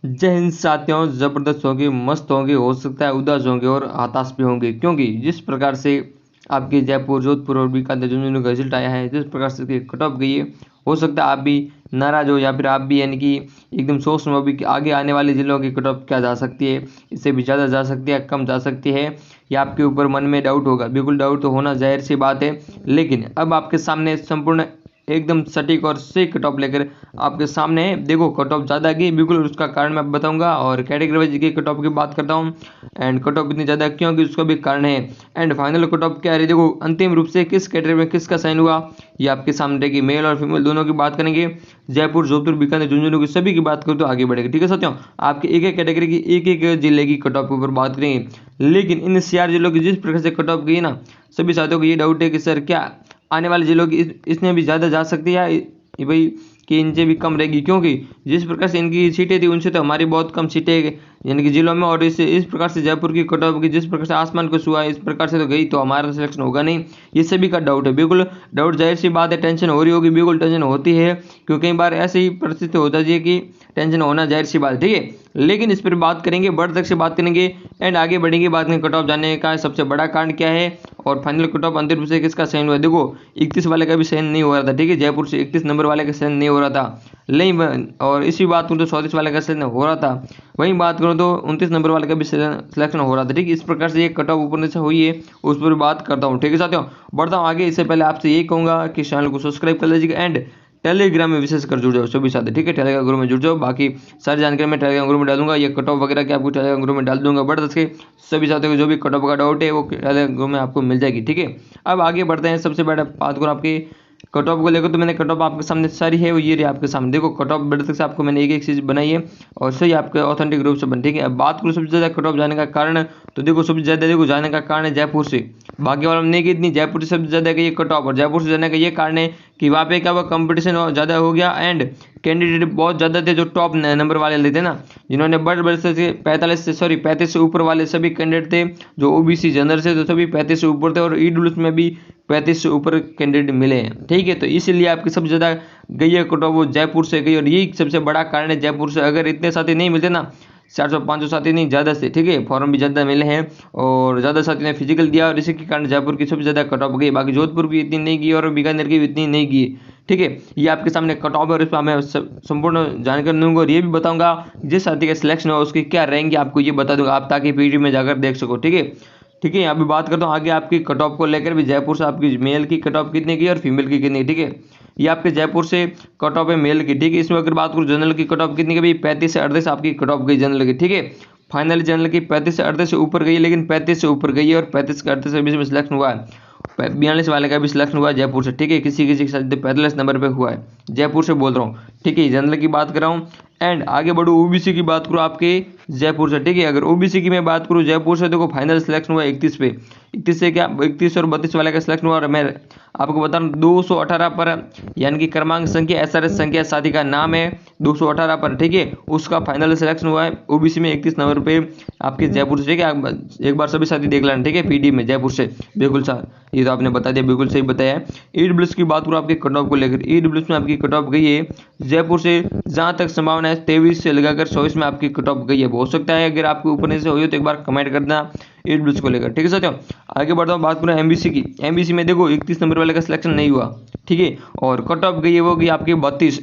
जय हिंद साथियों, ज़बरदस्त होंगे, मस्त होंगे, हो सकता है उदास होंगे और हताश भी होंगे, क्योंकि जिस प्रकार से आपके जयपुर, जोधपुर और बीकानेर, झुंझुनू का रिजल्ट आया है, जिस प्रकार से इसकी कट ऑफ गई है, हो सकता है आप भी नाराज हो या फिर आप भी यानी कि एकदम सोच में अभी कि आगे आने वाले जिलों की कट ऑफ क्या जा सकती है, इससे भी ज़्यादा जा सकती है, कम जा सकती है, या आपके ऊपर मन में डाउट होगा। बिल्कुल डाउट तो होना जाहिर सी बात है, लेकिन अब आपके सामने संपूर्ण एकदम सटीक और सही कट ऑफ लेकर आपके सामने है। देखो कट ऑफ ज़्यादा की, बिल्कुल उसका कारण मैं बताऊंगा, और कैटेगरी वाइज की कट ऑफ की बात करता हूँ। एंड कट ऑफ इतनी ज़्यादा क्यों कि उसका भी कारण है। एंड फाइनल कट ऑफ क्या है, देखो अंतिम रूप से किस कैटेगरी में किसका साइन हुआ ये आपके सामने रहेगी। मेल और फीमेल दोनों की बात करेंगे, जयपुर, जोधपुर, बीकानेर, झुंझुनू की सभी की बात करूँ तो आगे बढ़ेगा। ठीक है साथियों, आपके एक एक कैटेगरी की एक एक जिले की कट ऑफ के ऊपर बात करेंगे। लेकिन इन 4 जिलों की जिस प्रकार से कट ऑफ गई ना, सभी साथियों को ये डाउट है कि सर क्या आने वाले जिलों की इसने भी ज़्यादा जा सकती है ये भाई, कि इनसे भी कम रहेगी, क्योंकि जिस प्रकार से इनकी सीटें थी उनसे तो हमारी बहुत कम सीटें यानी कि जिलों में, और इस प्रकार से जयपुर की कट ऑफ की जिस प्रकार से आसमान को छुआ इस प्रकार से तो गई, तो हमारा सिलेक्शन होगा नहीं। ये सभी का डाउट है, बिल्कुल डाउट, जाहिर सी बात है, टेंशन हो रही होगी, बिल्कुल टेंशन होती है, क्योंकि कई बार ऐसी ही परिस्थिति हो जाती है कि टेंशन होना जाहिर सी बात है। ठीक है, लेकिन इस पर बात करेंगे, बढ़ तक से बात करेंगे एंड आगे बढ़ेंगे। बात में कट ऑफ जानने का सबसे बड़ा कारण क्या है और फाइनल कट ऑफ अंतिम रूप से किसका चयन हुआ है। देखो 31 वाले का भी चयन नहीं हो रहा था, ठीक है, जयपुर से 31 नंबर वाले का चयन नहीं हो रहा था, नहीं, और इसी बात करूँ तो 34 वाले का चयन हो रहा था, वहीं बात करूँ तो 29 नंबर वाले का भी सिलेक्शन हो रहा था। ठीक है, इस प्रकार से ये कट ऑफ ऊपर नीचे हुई है, उस पर बात करता हूँ। ठीक है साथियों, बढ़ता हूँ आगे। इससे पहले आपसे यही कहूँगा कि चैनल को सब्सक्राइब कर लीजिएगा एंड टेलीग्राम में विशेष कर जुड़ जाओ सभी साथी। ठीक है, टेलीग्राम ग्रुप में जुड़ जाओ, बाकी सारी जानकारी मैं टेलीग्राम ग्रुप में डालूंगा, ये कट ऑफ वगैरह के आपको टेलीग्राम ग्रुप में डाल दूंगा। बढ़ के सभी साथियों को जो भी कट ऑफ का डाउट है वो टेलीग्राम ग्रुप में आपको मिल जाएगी। ठीक है, अब आगे बढ़ते हैं। सबसे बड़ा बात करूँ आपकी कट ऑफ को लेकर, तो मैंने कट ऑफ आपके सामने सारी है वो ये रही आपके सामने। देखो कट ऑफ बढ़ तक से आपको मैंने एक एक चीज़ बनाई है और सही आपके ऑथेंटिक रूप से बन। ठीक है, अब बात करूँ सबसे ज़्यादा कट ऑफ जाने का कारण, तो देखो सबसे ज़्यादा देखो जाने का कारण है जयपुर से, बाकी वालों ने कि इतनी जयपुर से सबसे ज़्यादा का ये कट ऑफ, और जयपुर से जाने का ये कारण है कि वहाँ पे क्या हुआ, कंपटीशन ज़्यादा हो गया एंड कैंडिडेट बहुत ज़्यादा थे जो टॉप नंबर वाले लेते ना, जिन्होंने बड़े बड़े से 35 से ऊपर वाले सभी कैंडिडेट थे, जो ओबीसी जनरल से तो सभी 35 से ऊपर थे, और ईडब्ल्यूएस में भी 35 से ऊपर कैंडिडेट मिले हैं। ठीक है, तो इसीलिए आपकी सबसे ज़्यादा गई है कट ऑफ वो जयपुर से गई, और यही सबसे बड़ा कारण है जयपुर से। अगर इतने साथी नहीं मिलते ना, 400-500 साथी नहीं, ज़्यादा से, ठीक है, फॉर्म भी ज़्यादा मिले हैं और ज़्यादा साथी ने फिजिकल दिया, और इसी के कारण जयपुर की सबसे ज़्यादा कट ऑफ गई। बाकी जोधपुर की इतनी नहीं की और बीकानेर की भी इतनी नहीं की। ठीक है, ये आपके सामने कट ऑफ है और इस पर मैं संपूर्ण जानकारी दूंगा, और ये भी बताऊंगा जिस साथी का सिलेक्शन हो उसकी क्या रहेंगे, आपको ये बता दूंगा आप, ताकि पीडी में जाकर देख सको। ठीक है, ठीक है, अभी बात करता हूँ आगे आपकी कट ऑफ को लेकर भी। जयपुर से आपकी मेल की कट ऑफ कितने की और फीमेल की कितनी। ठीक है, ये आपके जयपुर से कट ऑफ है मेल की। ठीक है, इसमें अगर बात करूँ जनरल की कट ऑफ कितनी की, भाई 35 से 38 आपकी कट ऑफ गई जनरल की। ठीक है, फाइनली जनरल की 35 से 38 से ऊपर गई, लेकिन 35 से ऊपर गई है, और 35 के 38 के बीच में सिलेक्शन हुआ है। 42 वाले का भी सिलेक्शन हुआ है जयपुर से। ठीक है, किसी किसी के साथ 45 नंबर पे हुआ है, जयपुर से बोल रहा हूँ। ठीक है, जनरल की बात कर रहा हूँ एंड आगे बढ़ो ओबीसी की बात करूँ आपके जयपुर से। ठीक है, अगर ओबीसी की मैं बात करूँ जयपुर से, देखो फाइनल सिलेक्शन हुआ 31 पे, 31 से क्या 31 और 32 वाले का सिलेक्शन हुआ, और मैं आपको बता रहा हूँ 218 पर, यानी कि क्रमांक संख्या एसआरएस संख्या साथी का नाम है 218 पर। ठीक है, उसका फाइनल सिलेक्शन हुआ है ओबीसी में 31 नंबर पे आपके जयपुर से। ठीक है, एक बार सभी साथी देख लेना। ठीक है, पीडी में जयपुर से, बिल्कुल सर, ये तो आपने बता दिया, बिल्कुल सही बताया है। ईडब्ल्यूएस की बात करूँ आपके कट ऑफ को लेकर, ईडब्ल्यूएस में आपकी कट ऑफ गई है जयपुर से, जहाँ तक संभावना है 23 से लगाकर 24 में आपकी कट ऑफ गई है। हो सकता है अगर आपके ऊपर से हुई हो तो एक बार कमेंट करना ईडब्ल्यूएस को लेकर। ठीक है साथियों, आगे बढ़ता हूँ, बात करूँ एमबीसी की। एमबीसी में देखो 31 नंबर वाले का सिलेक्शन नहीं हुआ। ठीक है, और कट ऑफ गई है वो गई आपकी 32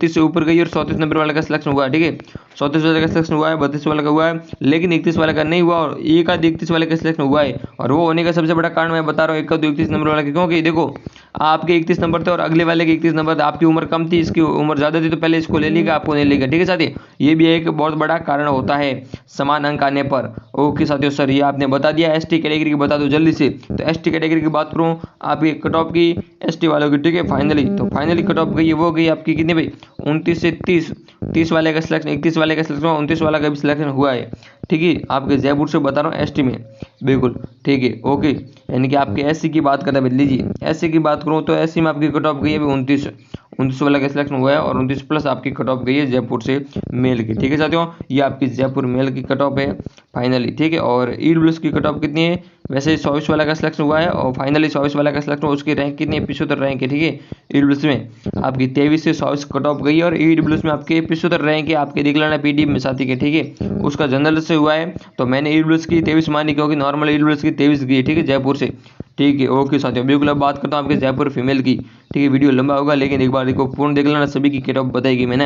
से ऊपर गई, और 34 नंबर वाले का सिलेक्शन हुआ है। ठीक है, 34 वाले का सिलेक्शन हुआ है, 32 वाले का हुआ है, लेकिन 31 वाले का नहीं हुआ, और एक आध 31 वाले का सिलेक्शन हुआ है, और वो होने का सबसे बड़ा कारण मैं बता रहा हूँ, एक 31 नंबर वाले का, क्योंकि देखो आपके 31 नंबर थे और अगले वाले के 31 नंबर थे, आपकी उम्र कम थी, इसकी उम्र ज़्यादा थी, तो पहले इसको ले लेगा, आपको नहीं लेगा। ठीक है साथी, ये भी एक बहुत बड़ा कारण होता है समान अंक आने पर। ओके साथियों, सर ये आपने बता दिया। एसटी कैटेगरी की बता दो जल्दी से, तो एसटी कैटेगरी की बात करूँ आपकी कट ऑफ की एसटी वालों की। ठीक है, फाइनली कट ऑफ गई है वो गई आपकी कितनी भाई 29 से 30 वाले का सिलेक्शन, 31 वाले का सिलेक्शन हुआ, 29 वाला का भी सिलेक्शन हुआ है। ठीक है, आपके जयपुर से बता रहा हूँ एसटी में, बिल्कुल ठीक है। ओके, यानी कि आपके एससी की बात करते हैं, लीजिए एससी की बात करूँ तो एससी में आपकी कट ऑफ गई है 29 वाला का सिलेक्शन हुआ है और 29 प्लस आपकी कट ऑफ गई है जयपुर से मेल की। ठीक है साथियों, ये आपकी जयपुर मेल की कट ऑफ है फाइनली। ठीक है, और ईडब्ल्यूएस की कट ऑफ कितनी है, वैसे 24 वाला का सिलेक्शन हुआ है और फाइनली 24 वाला का सिलेक्शन हुआ, उसकी रैंक कितनी है, 75 रैंक है। ठीक है, ईडब्ल्यूएस में आपकी 23 से 24 कट ऑफ गई है और ईडब्ल्यूएस में आपके 75 रैंक है, आपके देख लेना पीडी में साथी के। ठीक है, उसका जनरल से हुआ है तो मैंने ईडब्ल्यूएस की 23 मानी क्योंकि नॉर्मल ईडब्ल्यूएस की 23 गई है। ठीक है, जयपुर से। ठीक है, ओके साथियों, बिल्कुल अब बात करता हूँ आपके जयपुर फीमेल की। ठीक है, वीडियो लंबा होगा लेकिन एक बार देखो पूर्ण देख लेना, सभी की कट ऑफ बताएगी मैंने।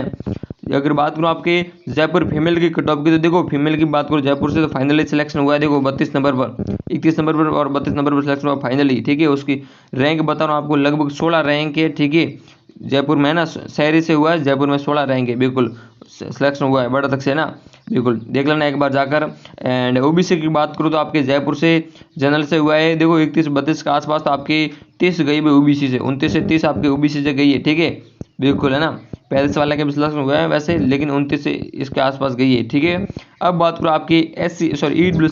अगर बात करूँ आपके जयपुर फीमेल की कट ऑफ की तो देखो फीमेल की बात करूँ जयपुर से तो फाइनली सिलेक्शन हुआ है देखो 32 नंबर पर, 31 नंबर पर और 32 नंबर पर सिलेक्शन हुआ फाइनली। ठीक है, उसकी रैंक बता रहा हूँ आपको, लगभग 16 रैंक है। ठीक है, जयपुर में ना शहरी से हुआ है, जयपुर में 16 रैंक है, बिल्कुल सिलेक्शन हुआ है बड़ा तक से ना, बिल्कुल देख लेना एक बार जाकर। एंड ओबीसी की बात करूँ तो आपके जयपुर से जनरल से हुआ है देखो 31-32 के आसपास, तो आपकी 30 गई भी ओबीसी से, 29 से 30 आपके ओबीसी से गई है। ठीक है, बिल्कुल है ना, 45 वाला के भी सिलेक्शन हुआ है वैसे, लेकिन 29 से इसके आसपास गई है। ठीक है, अब बात करो आपकी ईडब्ल्यू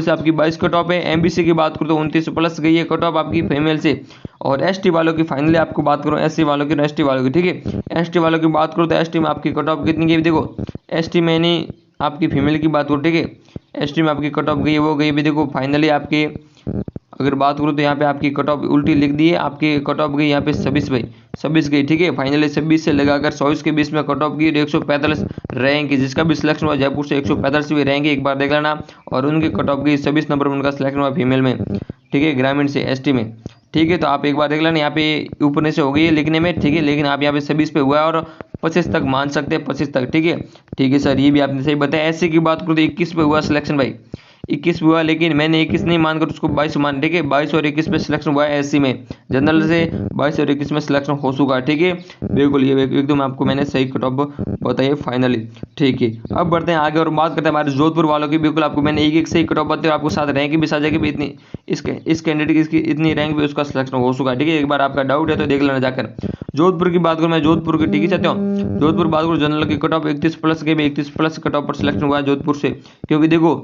से आपकी 22 कट ऑफ है। एमबीसी की बात करो तो 29 प्लस गई है कट ऑफ आपकी फीमेल से। और एसटी वालों की फाइनली आपको बात करूँ, एससी वालों की, एसटी वालों की। ठीक है, एसटी वालों की बात करो तो एसटी में आपकी कट ऑफ कितनी गई देखो, एसटी में नहीं आपकी फीमेल की बात करो। ठीक है, एसटी में आपकी कट ऑफ गई है, वो गई भी देखो फाइनली आपके, अगर बात करूँ तो यहाँ पे आपकी कट ऑफ उल्टी लिख दी है, आपकी कट ऑफ गई यहाँ पे 26 भाई, 26 गई। ठीक है, फाइनली 26 से लगाकर 24 के बीच में कट ऑफ की 145 रैंक, जिसका भी सिलेक्शन हुआ जयपुर से 145 भी रैंक एक बार देख लेना। और उनकी कट ऑफ गई 26 नंबर पर उनका सिलेक्शन हुआ फीमेल में। ठीक है, ग्रामीण से एसटी में। ठीक है, तो आप एक बार देख लेना, यहाँ पे ऊपर से हो गई है लिखने में। ठीक है, लेकिन आप यहाँ पे 26 पे हुआ है और 25 तक मान सकते हैं, 25 तक। ठीक है सर, ये भी आपने सही बताया। एससी की बात करूँ तो 21 पे हुआ सिलेक्शन भाई, 21 हुआ, लेकिन मैंने 21 नहीं मानकर उसको 22 मान। ठीक है, 22 और 21 में सिलेक्शन हुआ है एससी में, जनरल से 22 और 21 में सिलेक्शन हो चुका है। ठीक है, बिल्कुल ये एकदम आपको मैंने सही कट ऑफ बताइए फाइनली। ठीक है, अब बढ़ते हैं आगे और बात करते हैं हमारे जोधपुर वालों की। बिल्कुल आपको मैंने एक सही कट ऑफ बताया, आपको साथ रैंक भी साझा की भी, इतनी इस कैंडिडेट की इतनी रैंक भी उसका सिलेक्शन हो चुका है। ठीक है, एक बार आपका डाउट है तो देख लेना जाकर। जोधपुर की बात करूँ मैं, जोधपुर की ठीक है चाहते हूँ, जोधपुर बात करूँ जनरल की कट ऑफ 31 प्लस के भी 31 प्लस कट ऑफ पर सिलेक्शन हुआ है जोधपुर से। क्योंकि देखो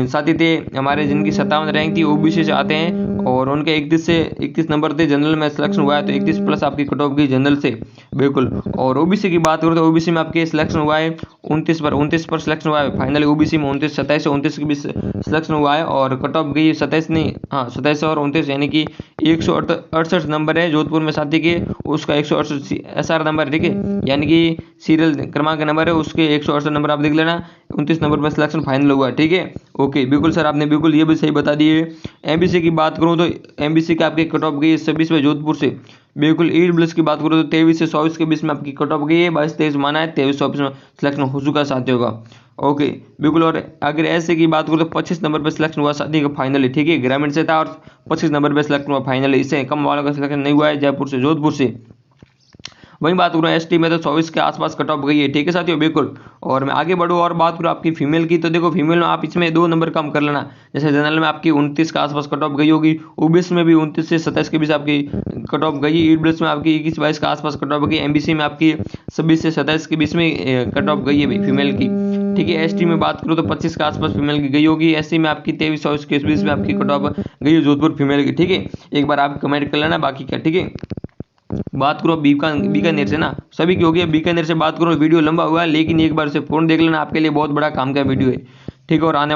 साथी थे हमारे जिनकी 57 रैंक थी ओबीसी से आते हैं और उनके 31 नंबर थे, जनरल में सिलेक्शन हुआ है तो 31 प्लस आपकी कट ऑफ गई जनरल से, बिल्कुल। और ओबीसी की बात करूँ तो ओबीसी में आपके सिलेक्शन हुआ है 29 पर सिलेक्शन हुआ है फाइनली ओबीसी में, 27 से 29 के बीच सिलेक्शन हुआ है और कट ऑफ गई 27 नहीं, हाँ 27 और 29, यानी कि 168 नंबर है जोधपुर में साथी के, उसका 168 एसआर नंबर है। ठीक है, यानी कि सीरियल क्रमांक नंबर है, उसके 168 नंबर आप देख लेना, 29 नंबर पर सिलेक्शन फाइनल हुआ। ठीक है, ओके, बिल्कुल सर आपने बिल्कुल ये भी सही बता दिए। एमबीसी की बात करूँ तो एमबीसी के आपके कट ऑफ गई 26 में जोधपुर से, बिल्कुल। ईडब्ल्यूएस की बात करूँ तो 23 से 24 के बीच में आपकी कट ऑफ गई है, 22-23 माना है, 23-24 में सिलेक्शन हो चुका साथियों का। ओके, बिल्कुल। और अगर ऐसे की बात करूँ तो 25 नंबर पर सिलेक्शन हुआ साथी का फाइनली। ठीक है, ग्रामीण से था और 25 नंबर पर सिलेक्शन हुआ फाइनली, इससे कम वालों का सिलेक्शन नहीं हुआ है जयपुर से, जोधपुर से। वहीं बात करूँ एसटी में तो 24 के आसपास कट ऑफ गई है। ठीक है साथियों, बिल्कुल। और मैं आगे बढ़ूँ और बात करूँ आपकी फीमेल की तो देखो फीमेल में आप इसमें 2 नंबर कम कर लेना, जैसे जनरल में आपकी 29 के आसपास कट ऑफ गई होगी, ओबीसी में भी 29 से 27 के बीच आपकी कट ऑफ गई, ईडब्ल्यूएस में आपकी 21-22 के आसपास कट ऑफ गई, एमबीसी में आपकी 26 से 27 के बीच में कट ऑफ गई है फीमेल की। ठीक है, एसटी में बात करूँ तो 25 के आसपास फीमेल की गई होगी, एससी में आपकी 23-24 के बीच में आपकी कट ऑफ गई है जोधपुर फीमेल की। ठीक है, एक बार आप कमेंट कर लेना बाकी क्या। ठीक है, बात करो बीकानेर से ना, सभी की होगी। बीकानेर से बात करो, वीडियो लंबा हुआ है लेकिन एक बार से पूर्ण देख लेना, आपके लिए बहुत बड़ा काम का वीडियो है। ठीक है, और आने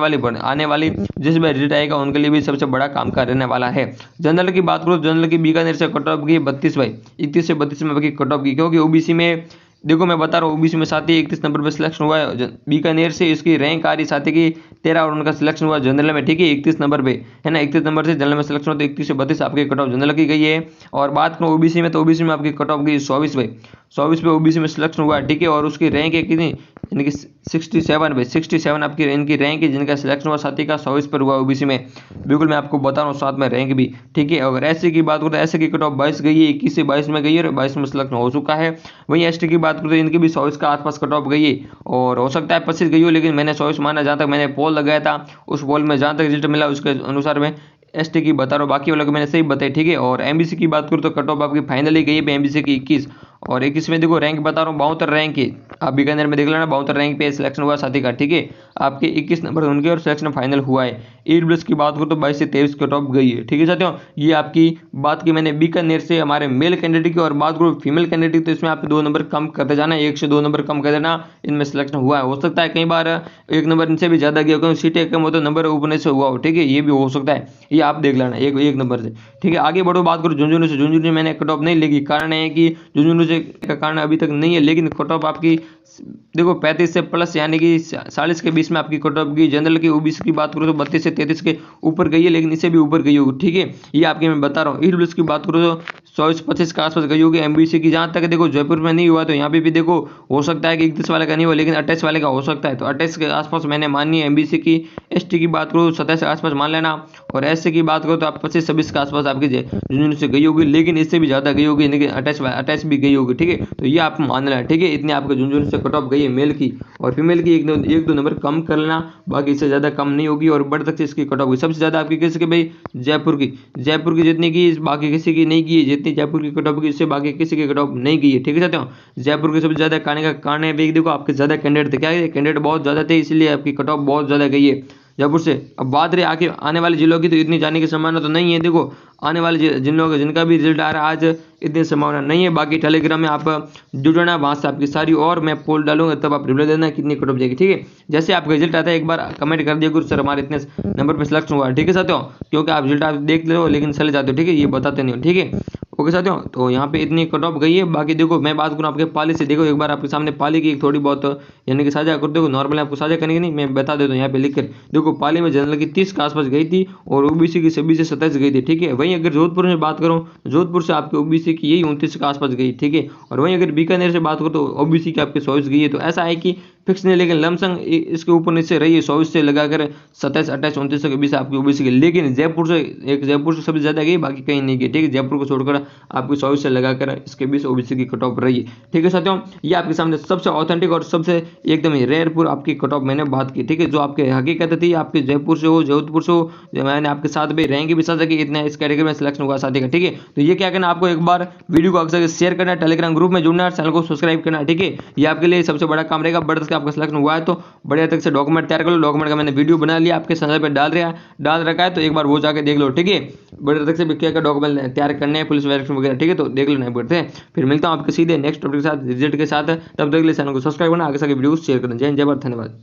वाली जिस बार रिजल्ट आएगा उनके लिए भी सबसे बड़ा काम का रहने वाला है। जनरल की बात करो, जनरल की बीकानेर से कट ऑफ की 32 भाई, 31 से 32 में कट ऑफ की, क्योंकि ओबीसी में देखो मैं बता रहा हूँ ओबीसी में साथी 31 नंबर पर सिलेक्शन हुआ है बीकानेर से, इसकी रैंक आ रही साथी की 13 और उनका सिलेक्शन हुआ जनरल में। ठीक है, 31 नंबर पे है ना, 31 नंबर से जनरल में सिलेक्शन हुआ तो 31 से 32 आपकी कट ऑफ जनरल की गई है। और बात करूँ ओबीसी में तो ओबीसी में आपकी कट ऑफ गई 24 भाई, 24 पे ओबीसी में सिलेक्शन हुआ है। ठीक है, और उसकी रैंक है कितनी, यानी कि 67 भाई, 67 आपकी इनकी रैंक है, जिनका सिलेक्शन हुआ साथी का 24 पर हुआ ओबीसी में, बिल्कुल मैं आपको बता रहा हूँ साथ में रैंक भी। ठीक है, अगर एससी की बात करूँ तो एससी की कट ऑफ 22 गई है, 21 से 22 में गई है और 22 में सिलेक्शन हो चुका है। वहीं एसटी की बात करूँ तो इनकी भी 24 का आसपास कट ऑफ गई है और हो सकता है 25 गई हो, लेकिन मैंने 24 माना, जहाँ तक मैंने पोल लगाया था उस पोल में जहाँ तक रिजल्ट मिला उसके अनुसार मैं एसटी की बता रहा हूँ, बाकी वालों को मैंने सही बताया। ठीक है, और एमबीसी की बात करूँ तो कट ऑफ आपकी फाइनली गई है एमबीसी की 21 और एक इसमें देखो रैंक बता रहा हूँ 72 रैंक है। आप बीकानेर में देख लेना 72 रैंक पे सिलेक्शन हुआ साथी का, ठीक है। आपके 21 नंबर उनके और सिलेक्शन फाइनल हुआ है। ईडब्ल्यूएस की बात करो तो 22 से 23 कट ऑफ गई है, ठीक है साथियों। ये आपकी बात की मैंने बीकानेर से हमारे मेल कैंडिडेट की, और बात करो फीमेल कैंडिडेट की तो इसमें आपको 2 नंबर कम करते जाना, 1 से 2 नंबर कम कर देना, इनमें सिलेक्शन हुआ है। हो सकता है कई बार 1 नंबर इनसे भी ज्यादा गया, क्योंकि सीटें कम हो तो नंबर ऊपर से हुआ हो, ठीक है, ये भी हो सकता है। ये आप देख लेना एक नंबर से, ठीक है। आगे बढ़ो, बात करो झुंझुनू से। झुंझुनू मैंने कट ऑफ नहीं लेगी, कारण है कि झुंझुनू से का कारण अभी तक नहीं है, लेकिन कट ऑफ आपकी देखो 35 से प्लस यानी कि 40 के बीच में आपकी कट ऑफ की। जनरल की ओबीसी की बात करो तो 32 से 33 के ऊपर गई है, लेकिन इससे भी ऊपर गई होगी, ठीक है। ये आपकी मैं बता रहा हूँ। ईडब्ल्यूएस की बात करो तो 24-25 के आसपास गई होगी। एमबीसी की जहां तक देखो जयपुर में नहीं हुआ, तो यहाँ पे भी देखो हो सकता है कि 31 वाले का नहीं हुआ, लेकिन 28 वाले का हो सकता है। तो 28 के आसपास मैंने मानी है एमबीसी की। एसटी की बात करो 27 के आसपास मान लेना, और एससी की बात करो तो आप 25-26 के आसपास आपकी झुंझुनू से गई होगी, लेकिन इससे भी ज्यादा गई होगी, लेकिन 28 भी गई होगी, ठीक है। तो ये आप मान लेना, ठीक है। इतनी आपके झुंझुनू से कट ऑफ गई है मेल की, और फीमेल की एक दो नंबर कम कर लेना, बाकी इससे ज्यादा कम नहीं होगी। और बढ़ तक से इसकी कट ऑफ हुई सबसे ज्यादा आपकी किसी की भाई जयपुर की जितनी की बाकी किसी की नहीं की है, जितनी जयपुर की कट ऑफ की इससे बाकी किसी की कट ऑफ नहीं की है, ठीक है साथियों। जयपुर की सबसे ज्यादा कहने का कारण है देखो आपके ज्यादा कैंडिडेट थे, क्या है कैंडिडेट बहुत ज्यादा थे, इसलिए आपकी कट ऑफ बहुत ज्यादा गई है जयपुर से। अब बात रही आगे आने वाले जिलों की, तो इतनी जाने की संभावना तो नहीं है। देखो आने वाले जिनका भी रिजल्ट आ रहा है आज, इतनी संभावना नहीं है। बाकी टेलीग्राम में आप जुड़ जाना, वहां से आपकी सारी और मैं पोल डालूंगा, तब आप रिप्लाई देना कितनी कट ऑफ जाएगी, ठीक है। जैसे आपका रिजल्ट आता है एक बार कमेंट कर दिया गुरु सर हमारे इतने नंबर पर सिलेक्शन हुआ, ठीक है साथियों। क्योंकि आप रिजल्ट आप देख ले हो लेकिन चले जाते हो, ठीक है, ये बताते नहीं हो, ठीक है। ओके साथियों, तो यहाँ पे इतनी कट ऑफ गई है। बाकी देखो मैं बात करूँ आपके पाली से, देखो एक बार आपके सामने पाली की थोड़ी बहुत यानी कि साझा कर, देखो नॉर्मली आपको साझा करनी नहीं, मैं बता देता हूँ यहाँ पे लिख कर। देखो पाली में जनरल की 30 के आसपास गई थी, और ओबीसी की 26 से 27 गई थी, ठीक है। वहीं अगर जोधपुर में बात करूँ, जोधपुर से आपके ओबीसी की यही 29 के आसपास गई, ठीक है। और वहीं अगर बीकानेर से बात करो तो ओबीसी की आपकी 24 गई है। तो ऐसा है कि फिक्स नहीं, लेकिन लमसम इसके ऊपर नीचे रही है, 24 से लगाकर 27, 28, 29 के बीच आपकी ओबीसी की। लेकिन जयपुर से सबसे ज्यादा गई, बाकी कहीं नहीं गई, ठीक है। जयपुर को छोड़कर आपकी 24 से लगाकर इसके बीच ओबीसी की कट ऑफ रही है, ठीक है साथियों। ये आपके सामने सबसे ऑथेंटिक और सबसे एकदम ही रेयरपुर आपकी कट ऑफ मैंने बात की, ठीक है। जो आपके हकीकत थी, आपके जयपुर से हो, जोधपुर से हो, जो मैंने आपके साथ भी रैंक भी साझा की, इतना इस कैटेगरी में सिलेक्शन हुआ साथी का, ठीक है। तो ये क्या करना, आपको एक बार वीडियो को अक्सर शेयर करना, टेलीग्राम ग्रुप में जुड़ना, चैनल को सब्सक्राइब करना, ठीक है। ये आपके लिए सबसे बड़ा काम रहेगा। बढ़ आपका सिलेक्शन हुआ है तो बढ़िया तक से डॉक्यूमेंट तैयार कर लो। डॉक्यूमेंट का मैंने वीडियो बना लिया, आपके चैनल पे डाल रखा है, तो एक बार वो जाके देख लो, ठीक है। बढ़िया तक से क्या क्या डॉक्यूमेंट तैयार करने हैं, पुलिस वेरिफिकेशन वगैरह, ठीक है। तो देख लेना बढ़ते हैं। फिर मिलता हूँ आपके सीधे नेक्स्ट टॉपिक के साथ, रिजल्ट के साथ। तब तक के लिए चैनल को सब्सक्राइब करना, आगे से वीडियो शेयर करना। जय हिंद, जय भारत, धन्यवाद।